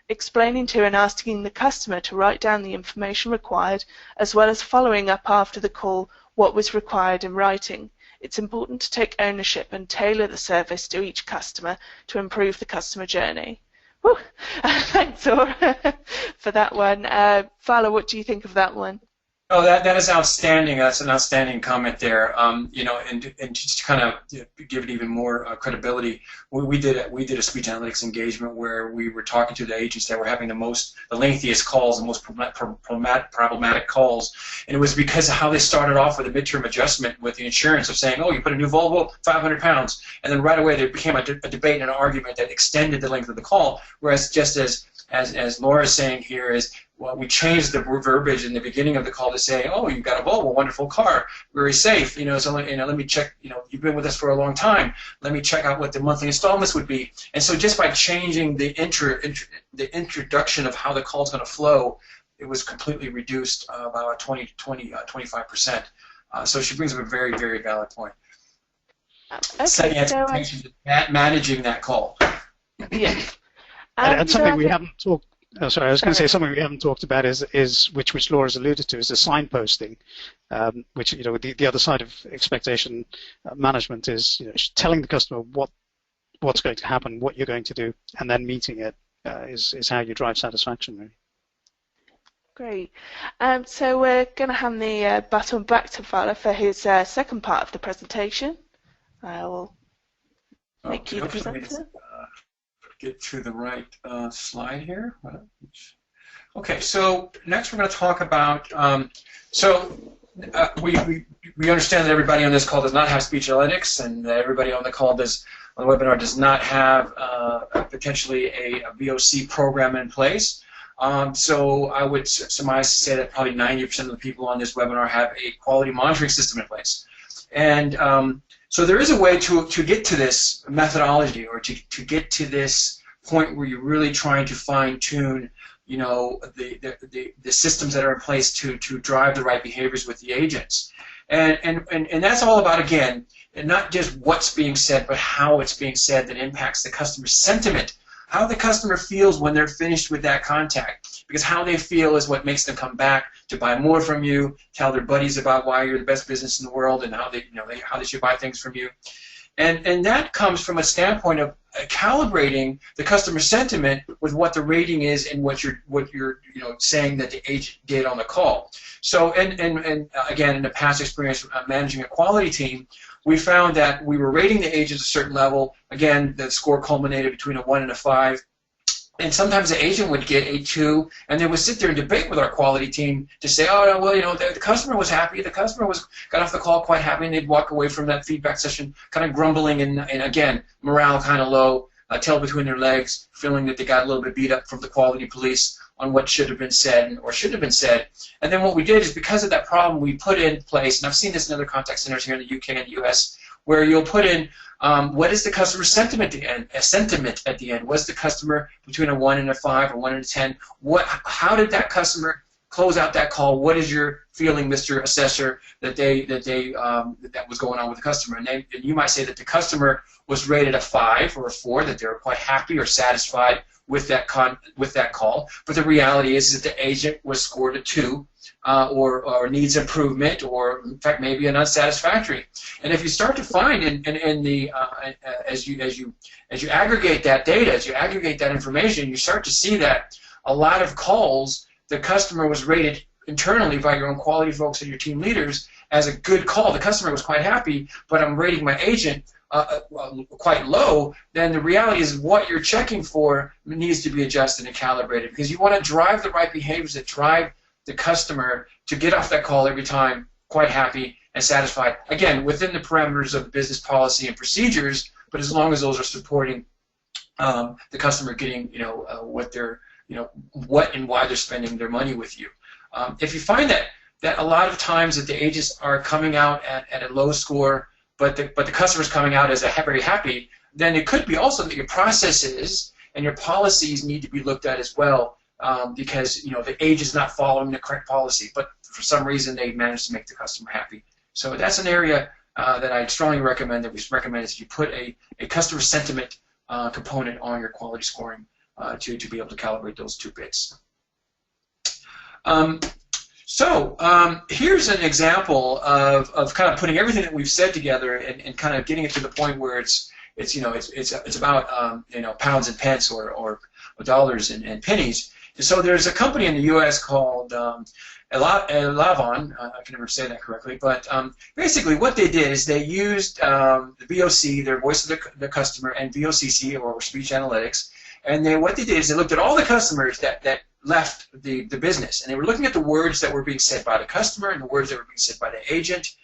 Explaining to and asking the customer to write down the information required, as well as following up after the call what was required in writing. It's important to take ownership and tailor the service to each customer to improve the customer journey. Woo. Thanks, Laura, for that one. Fala, what do you think of that one? Oh, that is outstanding. That's an outstanding comment there. And just to kind of give it even more credibility, we did a speech analytics engagement where we were talking to the agents that were having the lengthiest calls, the most problematic calls, and it was because of how they started off with a midterm adjustment with the insurance of saying, oh, you put a new Volvo, 500 pounds, and then right away there became a debate and an argument that extended the length of the call, whereas just as as Laura's saying here, is well, we changed the verbiage in the beginning of the call to say, oh, you've got a Volvo, wonderful car, very safe. So let me check. You've been with us for a long time. Let me check out what the monthly installments would be. And so just by changing the introduction of how the call is going to flow, it was completely reduced about 25%. So she brings up a very, very valid point. Okay, Setting expectations, managing that call. Yes. And something we haven't talked. Oh, sorry, I was going to say something we haven't talked about is which Laura's alluded to, is the signposting, which the other side of expectation management is telling the customer what's going to happen, what you're going to do, and then meeting it is how you drive satisfaction. Really. Great. So we're going to hand the baton back to Vala for his second part of the presentation. I will make you the presenter. Get to the right slide here. Okay, so next we're going to talk about, we understand that everybody on this call does not have speech analytics, and that everybody on the call on the webinar does not have potentially a VOC program in place. So I would surmise to say that probably 90% of the people on this webinar have a quality monitoring system in place. And so there is a way to get to this methodology, or to get to this point where you're really trying to fine-tune, the systems that are in place to drive the right behaviors with the agents. And that's all about, again, not just what's being said, but how it's being said that impacts the customer sentiment, how the customer feels when they're finished with that contact, because how they feel is what makes them come back to buy more from you, tell their buddies about why you're the best business in the world, and how they should buy things from you. And that comes from a standpoint of calibrating the customer sentiment with what the rating is and what you're saying that the agent did on the call. So and again, in the past experience managing a quality team, we found that we were rating the agents a certain level. Again, the score culminated between a 1 and a 5. And sometimes the agent would get a 2, and they would sit there and debate with our quality team to say, oh, well, the customer was happy, the customer got off the call quite happy, and they'd walk away from that feedback session kind of grumbling and again, morale kind of low, tail between their legs, feeling that they got a little bit beat up from the quality police on what should have been said or shouldn't have been said. And then what we did is, because of that problem, we put in place, and I've seen this in other contact centers here in the UK and the US, where you'll put in what is the customer sentiment at the end? A sentiment at the end. Was the customer between a 1 and a 5 or 1 and a 10? How did that customer close out that call? What is your feeling, Mr. Assessor, that was going on with the customer? And you might say that the customer was rated a 5 or a 4, that they were quite happy or satisfied with that call. But the reality is that the agent was scored a 2. Or needs improvement, or in fact maybe an unsatisfactory. And if you start to find as you aggregate that data, as you aggregate that information, you start to see that a lot of calls, the customer was rated internally by your own quality folks and your team leaders as a good call. The customer was quite happy, but I'm rating my agent quite low. Then the reality is what you're checking for needs to be adjusted and calibrated, because you want to drive the right behaviors that drive the customer to get off that call every time quite happy and satisfied, again, within the parameters of the business policy and procedures, but as long as those are supporting the customer getting what and why they're spending their money with you. If you find that a lot of times that the agents are coming out at a low score, but the customer's coming out as very happy, then it could be also that your processes and your policies need to be looked at as well. Because the agent is not following the correct policy, but for some reason they managed to make the customer happy. So that's an area that I strongly recommend, that we recommend, is you put a customer sentiment component on your quality scoring to be able to calibrate those 2 bits. Here's an example of kind of putting everything that we've said together and kind of getting it to the point where it's about pounds and pence or dollars and pennies. So there's a company in the U.S. called Elavon. I can never say that correctly, but basically what they did is they used the VOC, their voice of the customer, and VOCC, or speech analytics, and what they did is they looked at all the customers that left the business, and they were looking at the words that were being said by the customer and the words that were being said by the agent,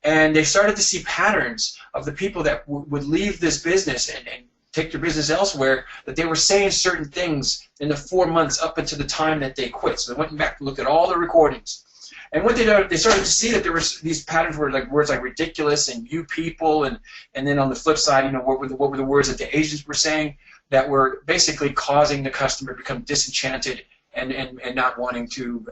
and they started to see patterns of the people that would leave this business and take their business elsewhere, that they were saying certain things in the 4 months up until the time that they quit. So they went back and looked at all the recordings. And what they did, they started to see that there were these patterns were like words like ridiculous and you people, and then on the flip side, you know, what were the words that the agents were saying that were basically causing the customer to become disenchanted and not wanting to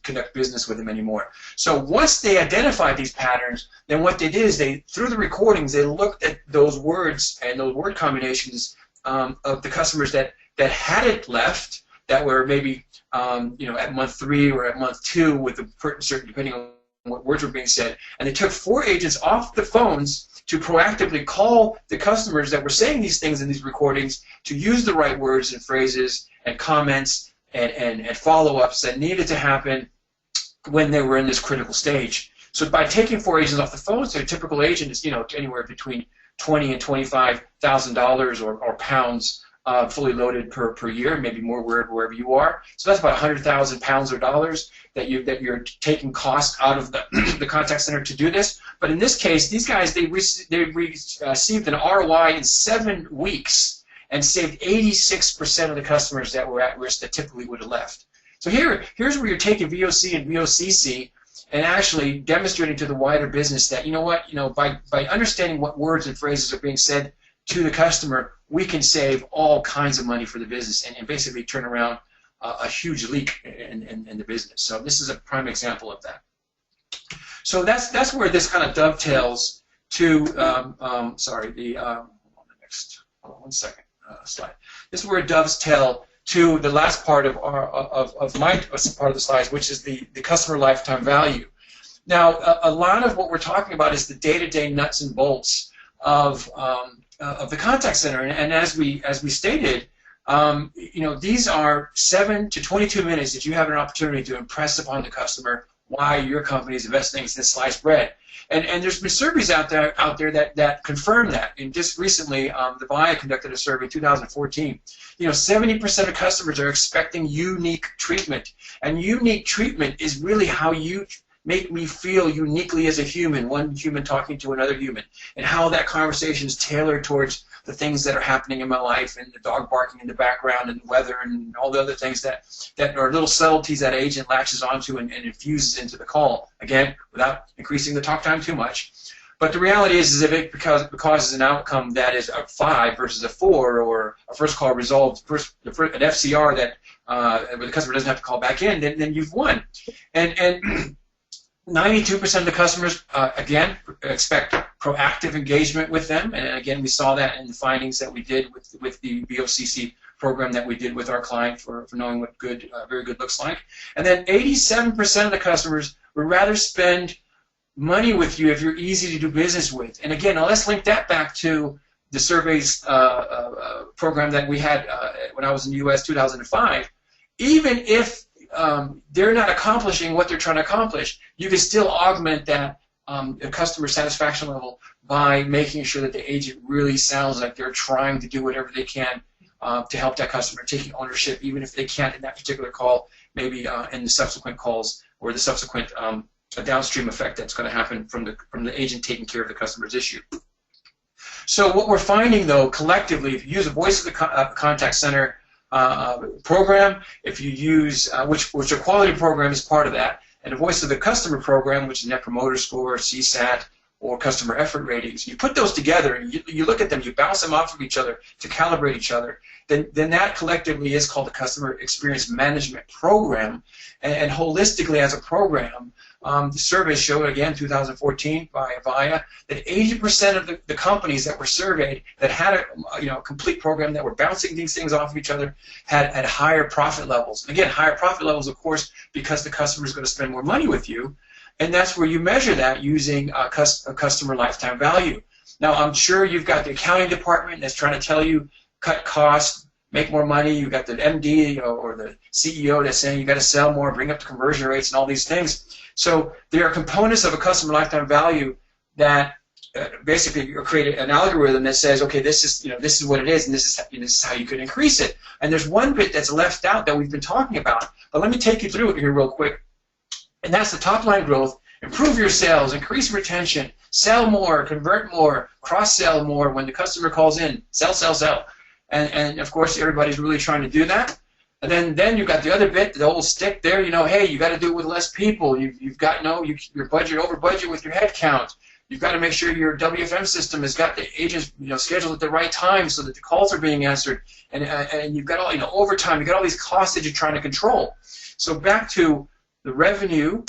conduct business with them anymore. So once they identified these patterns, then what they did is through the recordings, they looked at those words and those word combinations of the customers that hadn't left, that were maybe you know, at month 3 or at month 2 with the certain, depending on what words were being said, and they took 4 agents off the phones to proactively call the customers that were saying these things in these recordings to use the right words and phrases and comments and follow-ups that needed to happen when they were in this critical stage. So by taking 4 agents off the phone, so a typical agent is, you know, anywhere between $20,000 and $25,000 or pounds fully loaded per year, maybe more wherever you are. So that's about 100,000 pounds or dollars that you're taking cost out of the contact center to do this. But in this case, these guys they received an ROI in 7 weeks and saved 86% of the customers that were at risk that typically would have left. So here's where you're taking VOC and VOCC and actually demonstrating to the wider business that, you know what, you know, by understanding what words and phrases are being said to the customer, we can save all kinds of money for the business and basically turn around a huge leak in the business. So this is a prime example of that. So that's where this kind of dovetails to, sorry, hold on the next, hold on 1 second slide. This is where it dovetails to the last part of my part of the slides, which is the customer lifetime value. Now, a lot of what we're talking about is the day-to-day nuts and bolts of the contact center, and as we stated, you know, these are 7 to 22 minutes that you have an opportunity to impress upon the customer why your company is the best thing since sliced bread. And there's been surveys out there that confirm that. And just recently, the VIA conducted a survey in 2014. You know, 70% of customers are expecting unique treatment, and unique treatment is really how you make me feel uniquely as a human, one human talking to another human, and how that conversation is tailored towards the things that are happening in my life, and the dog barking in the background, and the weather, and all the other things that are little subtleties that agent latches onto and infuses into the call, again, without increasing the talk time too much. But the reality is if it causes an outcome that is a 5 versus a 4, or a first call resolved, an FCR that where the customer doesn't have to call back in, then you've won. And 92% of the customers, again, expect proactive engagement with them, and again, we saw that in the findings that we did with the VOCC program that we did with our client for knowing what good, very good looks like. And then 87% of the customers would rather spend money with you if you're easy to do business with. And again, now let's link that back to the surveys program that we had when I was in the U.S. 2005. Even if they're not accomplishing what they're trying to accomplish, you can still augment that customer satisfaction level by making sure that the agent really sounds like they're trying to do whatever they can to help that customer, taking ownership, even if they can't in that particular call, maybe in the subsequent calls or the subsequent downstream effect that's going to happen from the agent taking care of the customer's issue. So what we're finding, though, collectively, if you use a voice of the contact center program, if you use, which a quality program is part of that, and a voice of the customer program, which is Net Promoter Score, CSAT, or customer effort ratings, you put those together and you look at them, you bounce them off of each other to calibrate each other, then that collectively is called the Customer Experience Management Program. And holistically as a program, the survey showed, again, 2014 by VIA, that 80% of the companies that were surveyed that had a complete program that were bouncing these things off of each other had higher profit levels. And again, higher profit levels, of course, because the customer is going to spend more money with you. And that's where you measure that using a customer lifetime value. Now, I'm sure you've got the accounting department that's trying to tell you cut costs, make more money. You've got the MD or the CEO that's saying you got to sell more, bring up the conversion rates, and all these things. So there are components of a customer lifetime value that basically create an algorithm that says, okay, this is what it is, and this is how you could increase it. And there's one bit that's left out that we've been talking about. But let me take you through it here real quick. And that's the top line growth, improve your sales, increase retention, sell more, convert more, cross-sell more. When the customer calls in, sell, sell, sell. And of course, everybody's really trying to do that. And then you've got the other bit, the old stick there. Hey, you got to do it with less people. You've got your budget over budget with your head count. You've got to make sure your WFM system has got the agents scheduled at the right time so that the calls are being answered. And you've got all overtime. You've got all these costs that you're trying to control. So back to the revenue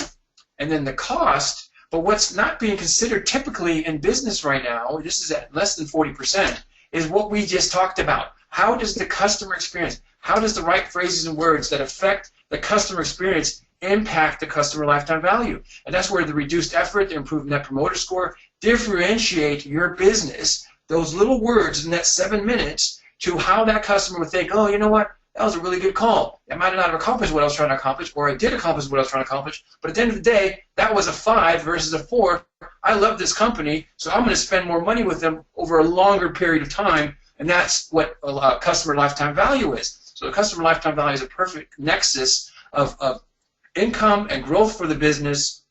and then the cost. But what's not being considered typically in business right now, this is at less than 40%, is what we just talked about. How does the customer experience, how does the right phrases and words that affect the customer experience impact the customer lifetime value? And that's where the reduced effort, the improved net promoter score, differentiate your business, those little words in that 7 minutes, to how that customer would think, oh, you know what, that was a really good call. I might not have accomplished what I was trying to accomplish, or I did accomplish what I was trying to accomplish, but at the end of the day, that was a 5 versus a 4. I love this company, so I'm going to spend more money with them over a longer period of time, and that's what customer lifetime value is. So the customer lifetime value is a perfect nexus of income and growth for the business,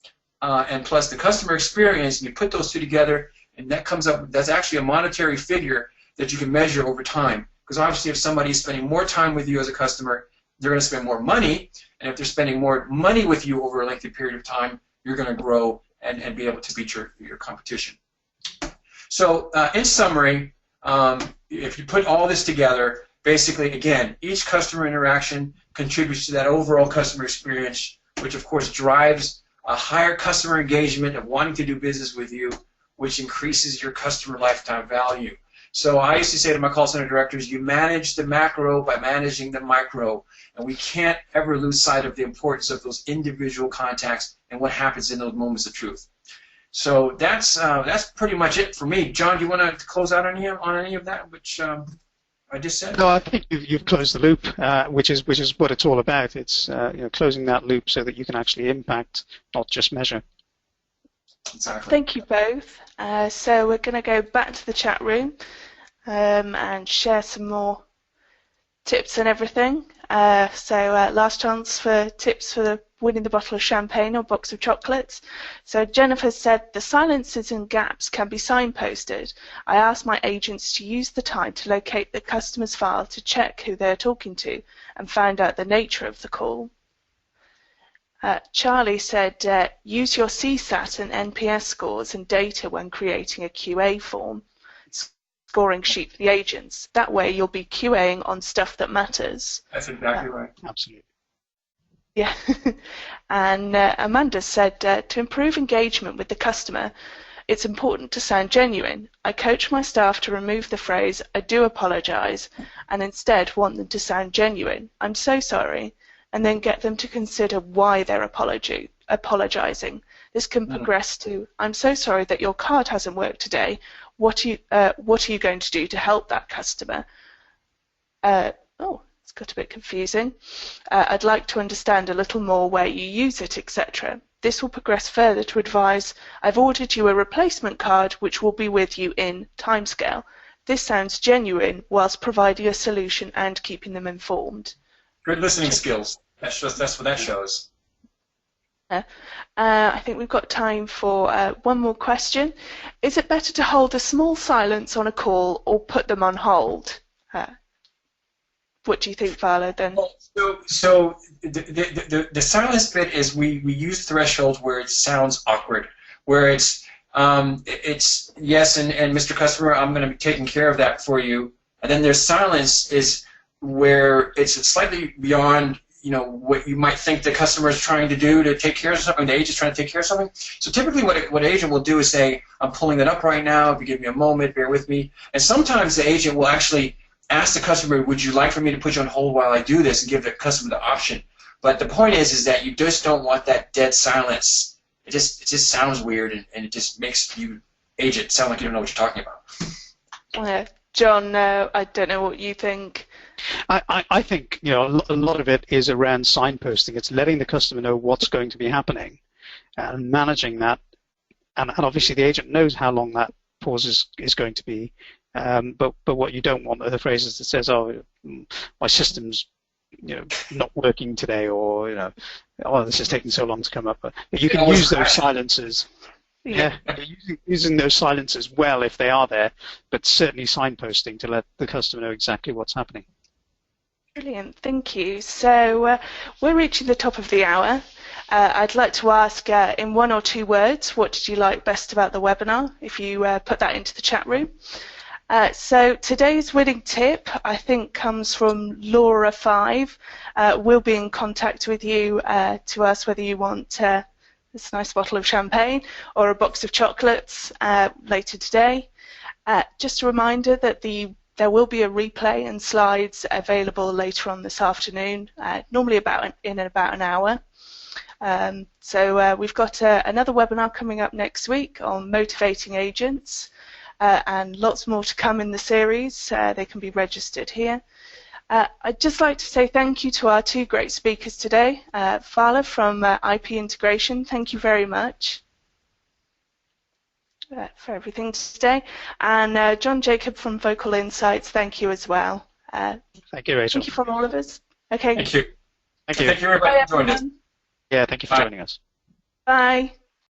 and plus the customer experience, and you put those two together, and that comes up, that's actually a monetary figure that you can measure over time. Because obviously if somebody's spending more time with you as a customer, they're going to spend more money, and if they're spending more money with you over a lengthy period of time, you're going to grow and be able to beat your competition. So in summary, if you put all this together, basically, again, each customer interaction contributes to that overall customer experience, which of course drives a higher customer engagement of wanting to do business with you, which increases your customer lifetime value. So I used to say to my call center directors, you manage the macro by managing the micro, and we can't ever lose sight of the importance of those individual contacts and what happens in those moments of truth. So that's pretty much it for me. John, do you want to close out on any of that, which I just said? No, I think you've closed the loop, which is what it's all about. It's closing that loop so that you can actually impact, not just measure. Exactly. Thank you both. So we're going to go back to the chat room and share some more tips and everything. So last chance for tips for winning the bottle of champagne or box of chocolates. So Jennifer said, the silences and gaps can be signposted. I asked my agents to use the time to locate the customer's file to check who they're talking to and find out the nature of the call. Charlie said, use your CSAT and NPS scores and data when creating a QA form, scoring sheet for the agents. That way you'll be QAing on stuff that matters. That's exactly right. Absolutely. Yeah. And Amanda said, to improve engagement with the customer, it's important to sound genuine. I coach my staff to remove the phrase, I do apologize, and instead want them to sound genuine. I'm so sorry. And then get them to consider why they're apologizing. This can progress to, I'm so sorry that your card hasn't worked today. What are you going to do to help that customer? It's got a bit confusing. I'd like to understand a little more where you use it, etc. This will progress further to advise, I've ordered you a replacement card which will be with you in timescale. This sounds genuine whilst providing a solution and keeping them informed. Good listening skills. That's what that shows. I think we've got time for one more question. Is it better to hold a small silence on a call or put them on hold? What do you think, Valo, then? So the silence bit is we use thresholds where it sounds awkward, where it's yes, and Mr. Customer, I'm going to be taking care of that for you. And then there's silence is where it's slightly beyond what you might think the customer is trying to do to take care of something, the agent's trying to take care of something. So typically what an agent will do is say, I'm pulling it up right now, if you give me a moment, bear with me. And sometimes the agent will actually ask the customer, would you like for me to put you on hold while I do this, and give the customer the option. But the point is that you just don't want that dead silence. It just sounds weird, and it just makes you, agent, sound like you don't know what you're talking about. John, I don't know what you think. I think a lot of it is around signposting. It's letting the customer know what's going to be happening and managing that. And obviously the agent knows how long that pause is going to be. But what you don't want are the phrases that says, "Oh, my system's not working today," or "Oh, this is taking so long to come up." But you can use those silences. Yeah, using those silencers well if they are there, but certainly signposting to let the customer know exactly what's happening. Brilliant, thank you. So we're reaching the top of the hour. I'd like to ask in 1 or 2 words, what did you like best about the webinar, if you put that into the chat room. So today's winning tip, I think, comes from Laura5. We'll be in contact with you to ask whether you want this nice bottle of champagne or a box of chocolates later today. Just a reminder that there will be a replay and slides available later on this afternoon, normally in about an hour. So we've got another webinar coming up next week on motivating agents, and lots more to come in the series. They can be registered here. I'd just like to say thank you to our 2 great speakers today. Fala from IP Integration, thank you very much for everything today. And John Jacob from Vocal Insights, thank you as well. Thank you, Rachel. Thank you from all of us. Okay. Thank you. Thank you. Thank you everybody for joining us. Yeah, thank you for joining us. Bye.